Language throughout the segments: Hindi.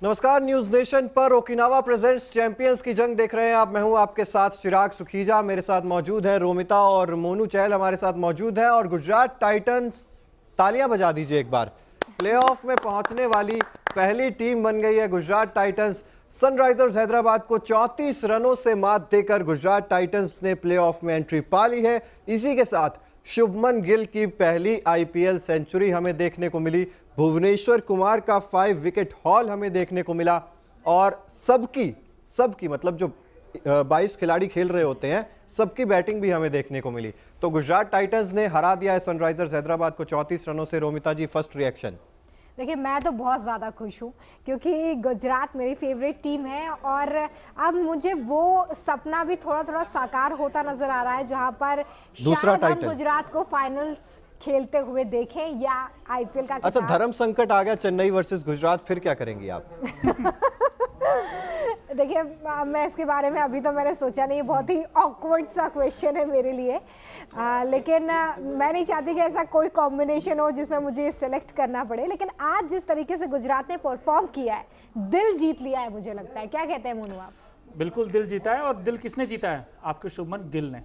नमस्कार, न्यूज नेशन पर ओकिनावा प्रेजेंट्स चैंपियंस की जंग देख रहे हैं आप। मैं हूं आपके साथ चिराग सुखीजा, मेरे साथ मौजूद है रोमिता और मोनू चहल हमारे साथ मौजूद है। और गुजरात टाइटंस, तालियां बजा दीजिए एक बार, प्लेऑफ में पहुंचने वाली पहली टीम बन गई है गुजरात टाइटंस। सनराइजर्स हैदराबाद को 34 रनों से मात देकर गुजरात टाइटंस ने प्लेऑफ में एंट्री पा ली है। इसी के साथ शुभमन गिल की पहली आईपीएल सेंचुरी हमें देखने को मिली, भुवनेश्वर कुमार का 5 विकेट हॉल हमें देखने को मिला और सबकी मतलब जो 22 खिलाड़ी खेल रहे होते हैं सबकी बैटिंग भी हमें देखने को मिली। तो गुजरात टाइटंस ने हरा दिया है सनराइजर्स हैदराबाद को 34 रनों से। रोमिता जी, फर्स्ट रिएक्शन? देखिए, मैं तो बहुत ज़्यादा खुश हूँ क्योंकि गुजरात मेरी फेवरेट टीम है और अब मुझे वो सपना भी थोड़ा थोड़ा साकार होता नजर आ रहा है जहाँ पर शायद हम गुजरात को फाइनल्स खेलते हुए देखें या आईपीएल का। अच्छा, धर्म संकट आ गया चेन्नई वर्सेस गुजरात, फिर क्या करेंगी आप? देखिए, मैं इसके बारे में अभी तो मैंने सोचा नहीं, बहुत ही ऑकवर्ड सा क्वेश्चन है मेरे लिए। लेकिन मैं नहीं चाहती कि ऐसा कोई कॉम्बिनेशन हो जिसमें मुझे सेलेक्ट करना पड़े। लेकिन आज जिस तरीके से गुजरात ने परफॉर्म किया है, दिल जीत लिया है मुझे लगता है। क्या कहते हैं मोनू आप? बिल्कुल दिल जीता है। और दिल किसने जीता है? आपके शुभमन गिल ने।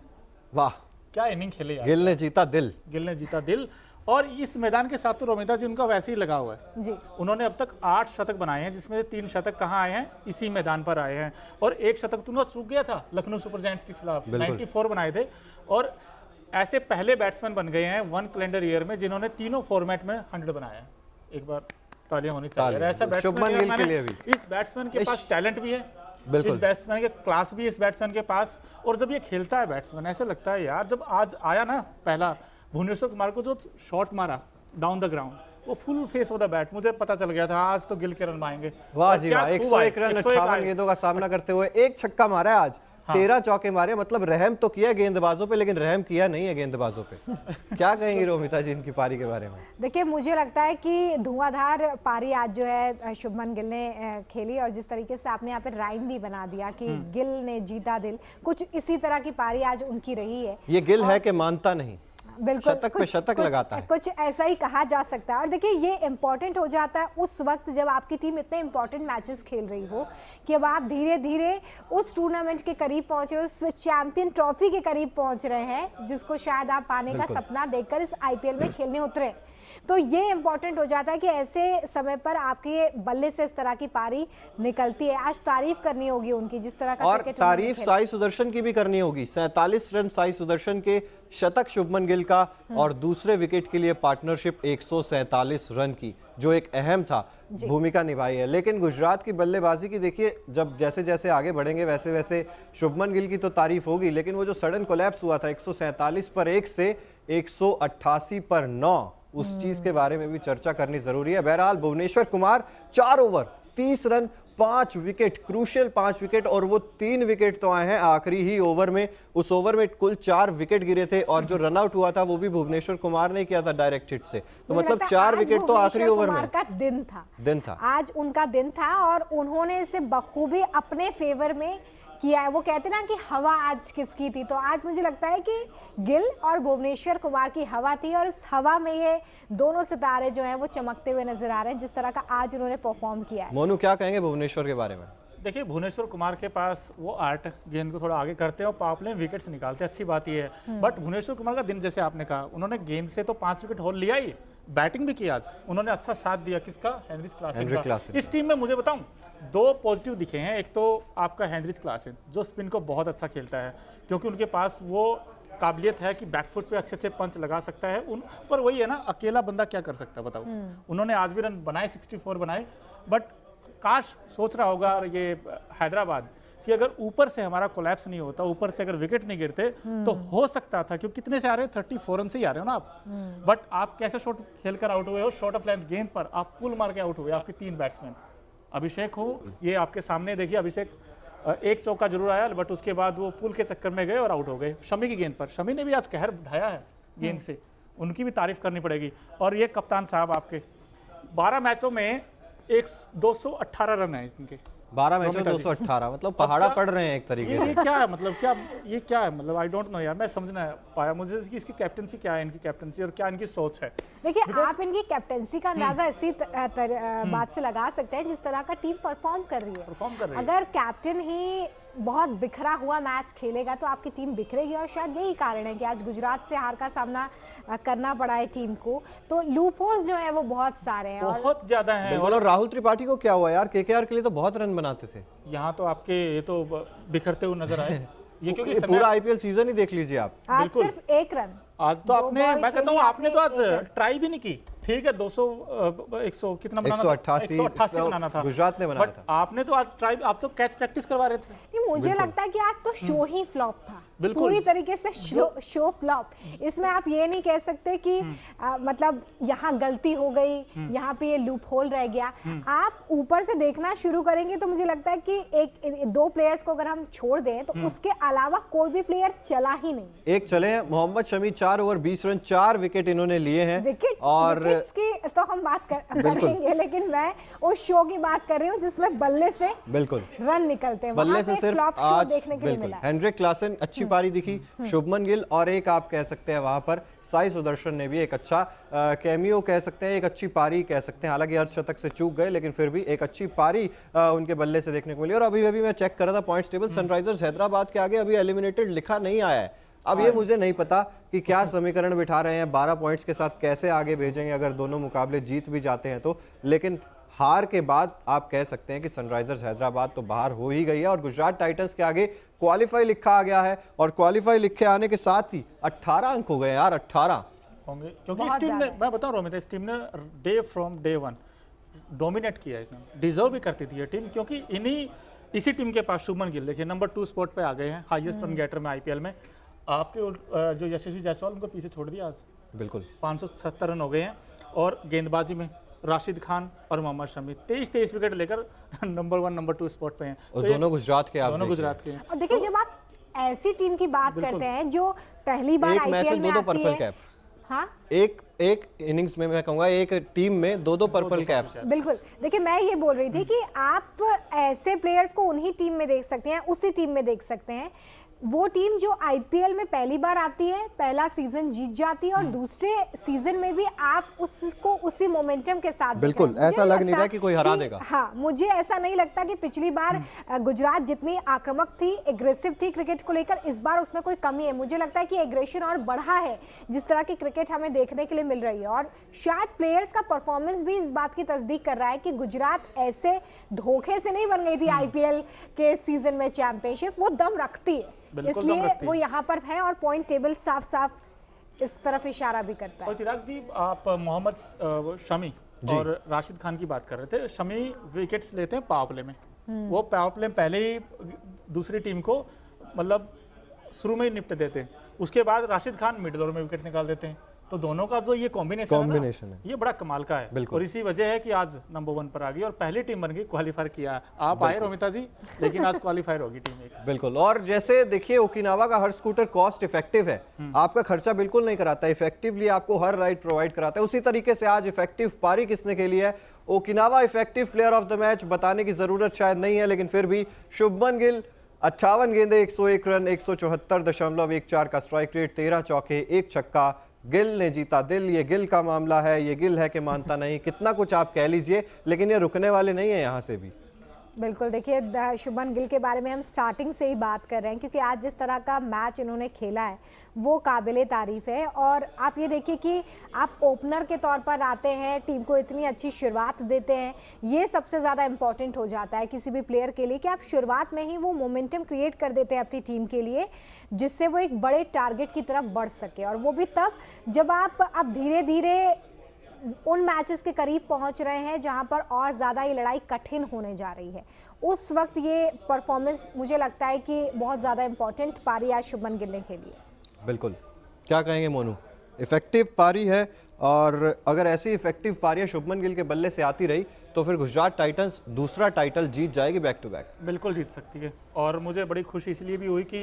वाह, क्या इनिंग खेले यार। गिल ने जीता दिल। गिल ने जीता दिल। और इस मैदान के साथ तो रोमिता जी उनका वैसे ही लगा हुआ है जी। उन्होंने अब तक 8 शतक बनाए हैं, जिसमें 3 शतक कहाँ आए हैं? इसी मैदान पर आए हैं। और 1 शतक तो उनका चूक गया था लखनऊ सुपर जायंट्स के खिलाफ, 94 बनाए थे। और ऐसे पहले बैट्समैन बन गए हैं 1 कैलेंडर ईयर में जिन्होंने तीनों फॉर्मेट में 100 बनाया है। एक बार तालियां होनी चाहिए। ऐसा बैट्समैन, इस बैट्समैन के पास टैलेंट भी है, इस बैट्समैन के क्लास भी इस बैट्समैन के पास। और जब ये खेलता है बैट्समैन, ऐसा लगता है यार, जब आज आया ना पहला भुवनेश्वर कुमार को जो शॉट मारा डाउन द ग्राउंड, वो full face of the bat, मुझे पता चल गया था आज तो गिल के रन आएंगे। वाह जी वाह, 101 रन 58 गेंदों का सामना करते हुए 1 छक्का मारा है आज। हाँ। 13 चौके मारे, मतलब रहम तो किया गेंदबाजों पे, लेकिन रहम किया नहीं है गेंदबाजों पे। क्या कहेंगी रोमिता जी इनकी पारी के बारे में? देखिए, मुझे लगता है कि धुआंधार पारी आज जो है शुभमन गिल ने खेली। और जिस तरीके से आपने यहाँ पे राइम भी बना दिया कि गिल ने जीता दिल, कुछ इसी तरह की पारी आज उनकी रही है। ये गिल है कि मानता नहीं, बिल्कुल शतक पे शतक लगाता है, कुछ ऐसा ही कहा जा सकता है। और देखिए, ये इंपॉर्टेंट हो जाता है उस वक्त जब आपकी टीम इतने इंपॉर्टेंट मैचेस खेल रही हो कि अब आप धीरे धीरे उस टूर्नामेंट के करीब पहुंचे, उस चैंपियन ट्रॉफी के करीब पहुंच रहे हैं जिसको शायद आप पाने का सपना देखकर इस आईपीएल में खेलने उतरे। तो ये इंपॉर्टेंट हो जाता है कि ऐसे समय पर आपके बल्ले से इस तरह की पारी निकलती है। आज तारीफ करनी होगी उनकी, जिस तरह का और तारीफ साई सुदर्शन की भी करनी होगी। 47 रन साई सुदर्शन के, शतक शुभमन गिल का और दूसरे विकेट के लिए पार्टनरशिप 147 रन की, जो एक अहम था, भूमिका निभाई है। लेकिन गुजरात की बल्लेबाजी की देखिए, जब जैसे जैसे आगे बढ़ेंगे वैसे वैसे शुभमन गिल की तो तारीफ होगी, लेकिन वो जो सडन कोलैप्स हुआ था 147 पर 1 से 188 पर 9, उस चीज के बारे में भी चर्चा करनी जरूरी है। बहरहाल Bhuvneshwar Kumar 4 over 30 run 5 wicket, crucial 5 wicket, और वो 3 विकेट तो आए हैं आखिरी ही ओवर में। उस ओवर में कुल 4 विकेट गिरे थे और जो रन आउट हुआ था वो भी भुवनेश्वर कुमार ने किया था डायरेक्ट हिट से। तो मतलब 4 विकेट तो आखिरी ओवर में। का दिन था आज उनका दिन था और उन्होंने इसे बखूबी अपने फेवर में किया है। वो कहते ना कि हवा आज किसकी थी, तो आज मुझे लगता है कि गिल और भुवनेश्वर कुमार की हवा थी और इस हवा में ये दोनों सितारे जो हैं वो चमकते हुए नजर आ रहे हैं, जिस तरह का आज उन्होंने परफॉर्म किया है। मोनू, क्या कहेंगे भुवनेश्वर के बारे में? देखिए, भुवनेश्वर कुमार के पास वो आर्ट, गेंद को थोड़ा आगे करते हैं और पावर प्ले में विकेट्स निकालते हैं, अच्छी बात ये है। बट भुवनेश्वर कुमार का दिन, जैसे आपने कहा, उन्होंने गेंद से तो 5 विकेट हॉल लिया ही, बैटिंग भी की आज उन्होंने, अच्छा साथ दिया। किसका? Heinrich Klaasen. इस टीम में मुझे बताऊं 2 पॉजिटिव दिखे हैं। एक तो आपका हेनरिच क्लासेन, जो स्पिन को बहुत अच्छा खेलता है, क्योंकि उनके पास वो काबिलियत है कि बैकफुट पे अच्छे अच्छे पंच लगा सकता है। उन पर वही है ना, अकेला बंदा क्या कर सकता है बताओ। उन्होंने आज भी रन बनाए, 64 बनाए। बट काश सोच रहा होगा ये हैदराबाद कि अगर ऊपर से हमारा कोलैप्स नहीं होता, ऊपर से अगर विकेट नहीं गिरते तो हो सकता था, क्योंकि कितने से आ रहे हैं, 34 रन से ही आ रहे हो ना आप। बट आप कैसे शॉट खेलकर आउट हुए हो? शॉर्ट ऑफ लेंथ गेंद पर आप पुल मार के आउट हुए। आपके 3 बैट्समैन, अभिषेक हो, ये आपके सामने देखिए, अभिषेक 1 चौका जरूर आया, बट उसके बाद वो पुल के चक्कर में गए और आउट हो गए। शमी की गेंद पर, शमी ने भी आज कहर ढाया है गेंद से, उनकी भी तारीफ करनी पड़ेगी। और ये कप्तान साहब आपके 12 मैचों में 218 रन है इनके, 12 मैचों में रोमिता जी। 218, मतलब पहाड़ा क्या- पड़ रहे हैं एक तरीके से। ये क्या है मतलब, क्या ये क्या है मतलब, आई डोंट नो यार, मैं समझ ना पाया मुझे इसकी कैप्टनसी क्या है, इनकी कैप्टनसी और क्या इनकी सोच है। देखिए आप इनकी कैप्टेंसी का अंदाजा इसी बात से लगा सकते हैं जिस तरह का टीम परफॉर्म कर रही है। परफॉर्म कर रही है। अगर कैप्टन ही बहुत बिखरा हुआ मैच खेलेगा तो आपकी टीम बिखरेगी, और शायद यही कारण है कि आज गुजरात से हार का सामना करना पड़ा है टीम को। तो लूपहोल्स जो है वो बहुत सारे हैं, और बहुत ज्यादा है। बिल्कुल। और राहुल त्रिपाठी को क्या हुआ यार, केकेआर के लिए तो बहुत रन बनाते थे। यहाँ तो आपके ये तो बिखरते हुए नजर आए ये, क्योंकि ये पूरा आईपीएल सीजन ही देख लीजिए आप। आज बिल्कुल। सिर्फ एक रन। आज तो दो आपने, बॉल मैं कहता हूँ खेली आपने तो आज आपने, एक ट्राई भी नहीं की। ठीक है 200 100 कितना बनाना था? 188 बनाना था, गुजरात ने बनाया बट था। आपने तो आज ट्राई, आप तो कैच प्रैक्टिस करवा रहे थे। नहीं, मुझे लगता है कि आज तो शो ही फ्लॉप था, बिल्कुल। पूरी तरीके से शो फ्लॉप। इसमें आप ये नहीं कह सकते कि मतलब यहाँ गलती हो गई, यहाँ पे ये लूप होल रह गया। आप ऊपर से देखना शुरू करेंगे तो मुझे लगता है कि एक दो प्लेयर्स को अगर हम छोड़ दें तो उसके अलावा कोई भी प्लेयर चला ही नहीं। एक चले हैं Mohammed Shami, 4 over 20 run, 4 wicket इन्होंने लिए हैं। और विकेट्स की तो हम बात करेंगे, लेकिन मैं उस शो की बात कर रही हूँ जिसमें बल्ले से बिल्कुल रन निकलते हैं। बल्ले वहाँ से पे एक सिर्फ flop show आज देखने के लिए बिल्कुल मिला। हेनरिक क्लासन अच्छी पारी दिखी, शुभमन गिल और एक आप कह सकते हैं वहां पर साई सुदर्शन ने भी एक अच्छा कैमियो कह सकते हैं, एक अच्छी पारी कह सकते हैं। हालांकि अर्धशतक से चूक गए लेकिन फिर भी एक अच्छी पारी उनके बल्ले से देखने को मिली। और अभी मैं चेक कर रहा था पॉइंट्स टेबल, सनराइजर्स हैदराबाद के आगे अभी एलिमिनेटेड लिखा नहीं आया है। अब ये मुझे नहीं पता कि क्या समीकरण बिठा रहे हैं, 12 पॉइंट्स के साथ कैसे आगे भेजेंगे अगर दोनों मुकाबले जीत भी जाते हैं तो। लेकिन हार के बाद आप कह सकते हैं कि सनराइजर्स हैदराबाद तो बाहर हो ही गई है और गुजरात टाइटंस के आगे क्वालिफाई लिखा आ गया है। और क्वालिफाई लिखे आने के साथ ही 18 अंक हो गए यार, 18 होंगे, क्योंकि इस बहुत टीम ने, ज्यादा। मैं बताऊं रोमित, इस टीम ने day from day one dominate किया है। डिजर्व भी करती थी ये टीम, क्योंकि इसी टीम के पास शुभमन गिल देखिए नंबर 2 स्पॉट पे आ गए हैं, हाईएस्ट रन गेटर में आईपीएल में। आपके जो यशस्वी जायसवाल, उनको पीछे छोड़ दिया आज। बिल्कुल 570 रन हो गए हैं। और गेंदबाजी में राशिद खान और मोहम्मद शमी 23 विकेट लेकर नंबर 1 नंबर 2 स्पॉट पे हैं। और तो ये दोनों गुजरात के, आप दोनों देखिए। गुजरात के हैं। और देखिए जब आप ऐसी टीम की बात करते हैं जो पहली बार एक मैच आईपीएल में में दो आती पर्पल है। कैप, हाँ एक इनिंग्स में मैं कहूंगा एक टीम में दो पर्पल कैप्स। बिल्कुल। देखिए मैं ये बोल रही थी कि आप ऐसे प्लेयर्स को उन्हीं टीम में देख सकते हैं, उसी टीम में देख सकते हैं। वो टीम जो आईपीएल में पहली बार आती है, पहला सीजन जीत जाती है और दूसरे सीजन में भी आप उसको उसी मोमेंटम के साथ बिल्कुल, दिखाएं। मुझे ऐसा लग नहीं लगता रहा कि कोई हरा देगा। हाँ, मुझे ऐसा नहीं लगता कि पिछली बार गुजरात जितनी आक्रामक थी, एग्रेसिव थी क्रिकेट को लेकर, इस बार उसमें कोई कमी है। मुझे लगता है कि एग्रेशन और बढ़ा है जिस तरह की क्रिकेट हमें देखने के लिए मिल रही है। और शायद प्लेयर्स का परफॉर्मेंस भी इस बात की तस्दीक कर रहा है कि गुजरात ऐसे धोखे से नहीं बन गई थी आईपीएल के सीजन में चैंपियनशिप, वो दम रखती है, बिल्कुल दम इसलिए रखती वो है। यहाँ पर है और पॉइंट टेबल साफ साफ इस तरफ इशारा भी करता है। और चिराग जी, आप मोहम्मद शमी और राशिद खान की बात कर रहे थे। शमी विकेट्स लेते हैं पावर प्ले में, वो पावर प्ले में पहले ही दूसरी टीम को मतलब शुरू में ही निपट देते हैं। उसके बाद राशिद खान मिडिल ओवर में विकेट निकाल देते हैं। तो दोनों का जो ये कॉम्बिनेशन है ये बड़ा कमाल का है। बिल्कुल। और इसी वजह है कि आज नंबर 1 पर आ गई और पहली टीम बन गई, क्वालिफाई किया। आप आए रोमिता जी, लेकिन आज क्वालिफाई होगी टीम एक। बिल्कुल। और जैसे देखिए ओकिनावा का हर स्कूटर कॉस्ट इफेक्टिव है, आपका खर्चा बिल्कुल नहीं कराता, इफेक्टिवली आपको हर राइड प्रोवाइड कराता है। उसी तरीके से आज इफेक्टिव पारी किसने खेली है, Okinawa effective player of the match बताने की जरूरत शायद नहीं है, लेकिन फिर भी शुभमन गिल 58 गेंदे, 101 रन, 174.14 का स्ट्राइक रेट, 13 चौके, 1 छक्का। गिल ने जीता दिल। ये गिल का मामला है, ये गिल है कि मानता नहीं, कितना कुछ आप कह लीजिए, लेकिन ये रुकने वाले नहीं है यहाँ से भी। बिल्कुल। देखिए शुभमन गिल के बारे में हम स्टार्टिंग से ही बात कर रहे हैं क्योंकि आज जिस तरह का मैच इन्होंने खेला है वो काबिले तारीफ है। और आप ये देखिए कि आप ओपनर के तौर पर आते हैं, टीम को इतनी अच्छी शुरुआत देते हैं, ये सबसे ज़्यादा इंपॉर्टेंट हो जाता है किसी भी प्लेयर के लिए कि आप शुरुआत में ही वो मोमेंटम क्रिएट कर देते हैं अपनी टीम के लिए, जिससे वो एक बड़े टारगेट की तरफ बढ़ सके। और वो भी तब जब आप अब धीरे धीरे उन मैचेस के करीब पहुंच रहे हैं जहां पर और ज़्यादा ये लड़ाई कठिन होने जा रही है, उस वक्त ये परफॉर्मेंस मुझे लगता है कि बहुत ज़्यादा इंपॉर्टेंट पारी आज शुभमन गिल ने खेली है। बिल्कुल। क्या कहेंगे मोनू, इफेक्टिव पारी है और अगर ऐसी इफेक्टिव पारियां शुभमन गिल के बल्ले से आती रही तो फिर गुजरात टाइटंस दूसरा टाइटल जीत जाएगी बैक टू बैक। बिल्कुल जीत सकती है। और मुझे बड़ी खुशी इसलिए भी हुई कि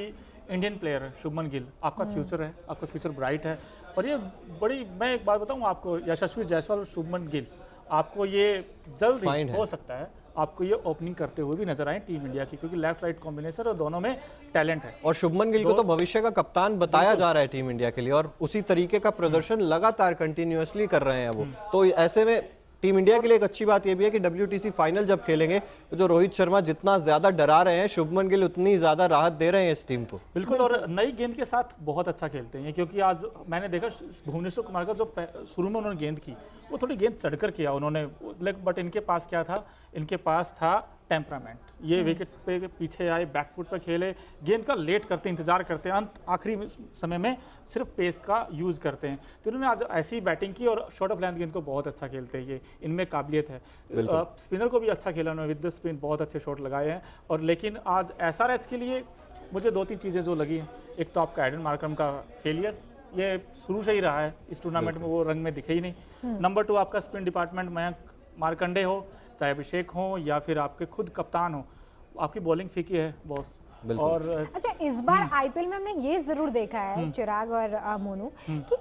इंडियन प्लेयर है शुभमन गिल, आपका फ्यूचर है, आपका फ्यूचर ब्राइट है। और ये बड़ी, मैं एक बात बताऊं आपको, यशस्वी जायसवाल और शुभमन गिल, आपको ये जल्द Fine ही है। हो सकता है आपको ये ओपनिंग करते हुए भी नजर आए टीम इंडिया की, क्योंकि लेफ्ट राइट कॉम्बिनेशन और दोनों में टैलेंट है। और शुभमन गिल को तो भविष्य का कप्तान बताया जा रहा है टीम इंडिया के लिए, और उसी तरीके का प्रदर्शन लगातार कंटिन्यूअसली कर रहे हैं वो। तो ऐसे में टीम इंडिया के लिए एक अच्छी बात यह भी है कि WTC फाइनल जब खेलेंगे तो जो रोहित शर्मा जितना ज्यादा डरा रहे हैं, शुभमन गिल उतनी ज्यादा राहत दे रहे हैं इस टीम को। बिल्कुल, और नई गेंद के साथ बहुत अच्छा खेलते हैं, क्योंकि आज मैंने देखा भुवनेश्वर कुमार का जो शुरू में उन्होंने गेंद की वो थोड़ी गेंद चढ़कर किया उन्होंने, बट इनके पास क्या था, इनके पास था टेम्परामेंट। ये विकेट पे पीछे आए, बैकफुट पे खेले, गेंद का लेट करते, इंतजार करते हैं, अंत आखिरी समय में सिर्फ पेस का यूज़ करते हैं। तो इन्होंने आज ऐसी बैटिंग की और शॉर्ट ऑफ लेंथ गेंद को बहुत अच्छा खेलते हैं, ये इनमें काबिलियत है। स्पिनर को भी अच्छा खेला उन्होंने, विद द स्पिन बहुत अच्छे शॉट लगाए हैं। और लेकिन आज SRH के लिए मुझे 2-3 चीज़ें जो लगी, एक तो आपका एडन मार्करम का फेलियर, ये शुरू से ही रहा है इस टूर्नामेंट में, वो रंग में दिखे ही नहीं। नंबर 2 आपका स्पिन डिपार्टमेंट, मयंक मार्कंडे हो, चाहे अभिषेक हो या फिर आपके खुद कप्तान हो, आपकी बॉलिंग फीकी है बॉस। और अच्छा, इस बार IPL में हमने ये जरूर देखा है चिराग और मोनू कि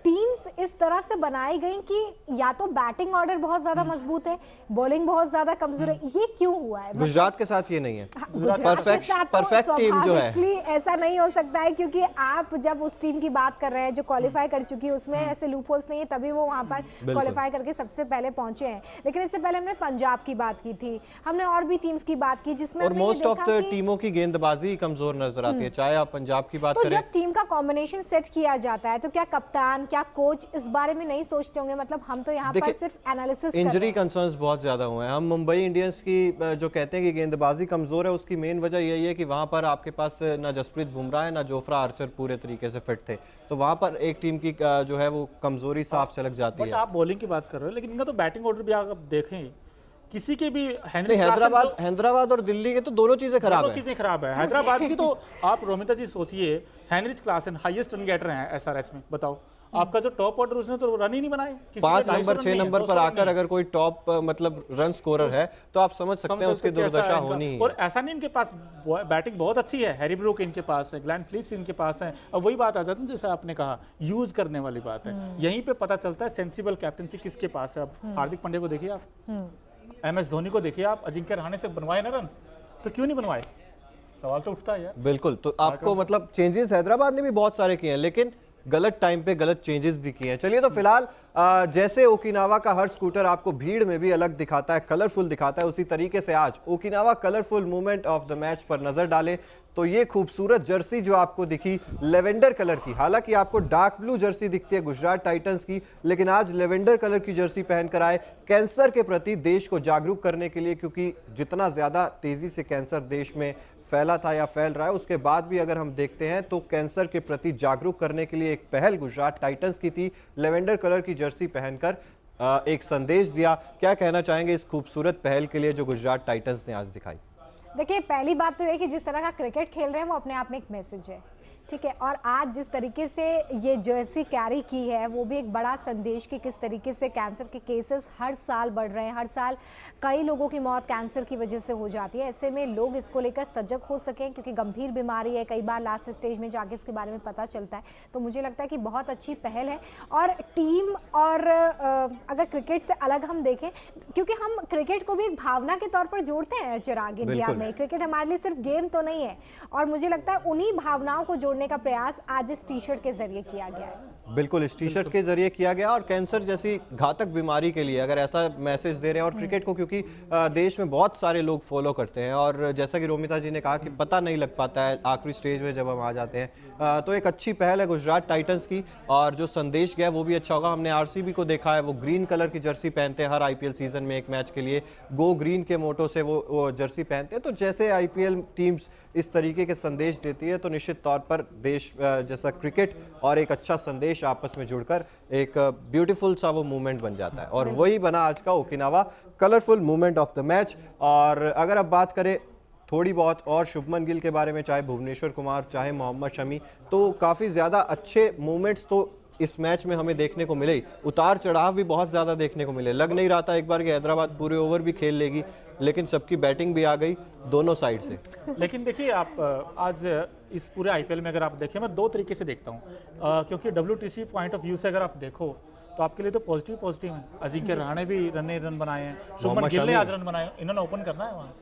टीम्स इस तरह से बनाई गई कि या तो बैटिंग ऑर्डर बहुत ज्यादा मजबूत है, बॉलिंग बहुत ज्यादा कमजोर है। ये क्यों हुआ है? गुजरात के साथ ये नहीं है। परफेक्ट टीम जो है, ऐसा नहीं हो सकता है, क्योंकि आप जब उस टीम की बात कर रहे हैं जो क्वालिफाई कर चुकी है, उसमें ऐसे लूप होल्स नहीं है, तभी वो वहां पर क्वालिफाई करके सबसे पहले पहुंचे हैं। लेकिन इससे पहले हमने पंजाब की बात की थी, हमने और भी टीम्स की बात की जिसमें और मोस्ट ऑफ द टीमों की गेंदबाजी कमजोर नजर आती है, चाहे आप पंजाब की बात तो करें। जब टीम का कॉम्बिनेशन सेट किया जाता है तो क्या कप्तान, क्या कोच इस बारे में नहीं सोचते होंगे? मतलब हम तो यहाँ पर सिर्फ एनालिसिस, इंजरी कंसर्न्स बहुत ज्यादा हुए हैं। हम मुंबई इंडियंस की जो कहते हैं कि गेंदबाजी कमजोर है, उसकी मेन वजह यही है कि वहां पर आपके पास ना जसप्रीत बुमराह है ना जोफ्रा आर्चर पूरे तरीके से फिट थे, तो वहां पर एक टीम की जो है वो कमजोरी साफ झलक जाती है। आप बॉलिंग की बात कर रहे हो, लेकिन इनका तो बैटिंग ऑर्डर भी आप देखें, किसी के भी हैदराबाद और दिल्ली के तो दोनों चीजें खराब है। हैदराबाद की तो आप रोमिता जी सोचिए, Heinrich Klaasen highest run getter हैं SRH में, बताओ आपका जो टॉप ऑर्डर उसने तो रन ही नहीं बनाए। 5 नंबर 6 नंबर पर आकर अगर कोई टॉप मतलब रन स्कोरर है तो आप समझ सकते हैं उसकी दुर्दशा होनी ही। और ऐसा नहीं, इनके पास बैटिंग बहुत अच्छी है, हैरी ब्रूक इनके पास है, ग्लेन फिलिप्स इनके पास है। अब वही बात आ जाती है जैसे आपने कहा, यूज करने वाली बात है, यहीं पे पता चलता है सेंसिबल कैप्टनसी किसके पास है। अब हार्दिक पांड्या को देखिए आप, MS धोनी को देखिए आप, अजिंक्य रहाणे से बनवाए ना रन, तो क्यों नहीं बनवाए? सवाल तो उठता है यार। बिल्कुल, तो आपको मतलब चेंजेस हैदराबाद ने भी बहुत सारे किए हैं, लेकिन गलत टाइम पे गलत चेंजेस भी किए हैं। चलिए, तो फिलहाल जैसे ओकिनावा का हर स्कूटर आपको भीड़ में भी अलग दिखाता है, कलरफुल दिखाता है, उसी तरीके से आज Okinawa colourful movement of the match पर नजर डालें तो ये खूबसूरत जर्सी जो आपको दिखी लेवेंडर कलर की, हालांकि आपको डार्क ब्लू जर्सी दिखती है गुजरात टाइटंस की, लेकिन आज लेवेंडर कलर की जर्सी पहनकर आए कैंसर के प्रति देश को जागरूक करने के लिए, क्योंकि जितना ज्यादा तेजी से कैंसर देश में फैला था या फैल रहा है, उसके बाद भी अगर हम देखते हैं तो कैंसर के प्रति जागरूक करने के लिए एक पहल गुजरात टाइटंस की थी। लेवेंडर कलर की जर्सी पहनकर एक संदेश दिया। क्या कहना चाहेंगे इस खूबसूरत पहल के लिए जो गुजरात टाइटंस ने आज दिखाई? देखिए, पहली बात तो है कि जिस तरह का क्रिकेट खेल रहे हैं वो अपने आप में एक मैसेज है, ठीक है। और आज जिस तरीके से ये जर्सी कैरी की है वो भी एक बड़ा संदेश कि किस तरीके से कैंसर के केसेस हर साल बढ़ रहे हैं, हर साल कई लोगों की मौत कैंसर की वजह से हो जाती है। ऐसे में लोग इसको लेकर सजग हो सकें, क्योंकि गंभीर बीमारी है, कई बार लास्ट स्टेज में जाके इसके बारे में पता चलता है। तो मुझे लगता है कि बहुत अच्छी पहल है। और टीम और अगर क्रिकेट से अलग हम देखें, क्योंकि हम क्रिकेट को भी एक भावना के तौर पर जोड़ते हैं चिराग, इंडिया में क्रिकेट हमारे लिए सिर्फ गेम तो नहीं है, और मुझे लगता है उन्हीं भावनाओं को जोड़ने का प्रयास आज इस टी शर्ट के जरिए किया गया है। बिल्कुल, इस टी शर्ट के जरिए किया गया, और कैंसर जैसी घातक बीमारी के लिए अगर ऐसा मैसेज दे रहे हैं, और क्रिकेट को क्योंकि देश में बहुत सारे लोग फॉलो करते हैं, और जैसा कि रोमिता जी ने कहा कि पता नहीं लग पाता है आखिरी स्टेज में जब हम आ जाते हैं, तो एक अच्छी पहल है गुजरात टाइटंस की। और जो संदेश गया वो भी अच्छा होगा। हमने RCB को देखा है, वो ग्रीन कलर की जर्सी पहनते हैं हर IPL सीजन में एक मैच के लिए, गो ग्रीन के मोटो से वो जर्सी पहनते हैं। तो जैसे IPL टीम्स इस तरीके के संदेश देती है तो निश्चित तौर पर देश जैसा क्रिकेट और एक अच्छा संदेश आपस में जुड़कर एक ब्यूटीफुल सा वो मूवमेंट बन जाता है, और वही बना आज का Okinawa colourful movement of the match. और अगर अब बात करें थोड़ी बहुत और शुभमन गिल के बारे में, चाहे भुवनेश्वर कुमार चाहे मोहम्मद शमी, तो काफ़ी ज़्यादा अच्छे मूवमेंट्स तो इस मैच में हमें देखने को मिले। उतार चढ़ाव भी बहुत ज़्यादा देखने को मिले। लग नहीं रहा था एक बार कि हैदराबाद पूरे ओवर भी खेल लेगी, लेकिन सबकी बैटिंग भी आ गई दोनों साइड से। लेकिन देखिए, आप आज इस पूरे IPL में अगर आप देखें, मैं दो तरीके से देखता हूँ, क्योंकि WTC पॉइंट ऑफ व्यू से अगर आप देखो तो आपके लिए तो पॉजिटिव है। अजिंक्य रहाणे भी रन बनाए हैं, शुभमन गिल ने शमी। आज रन बनाए, इन्होंने ओपन करना है वहाँ।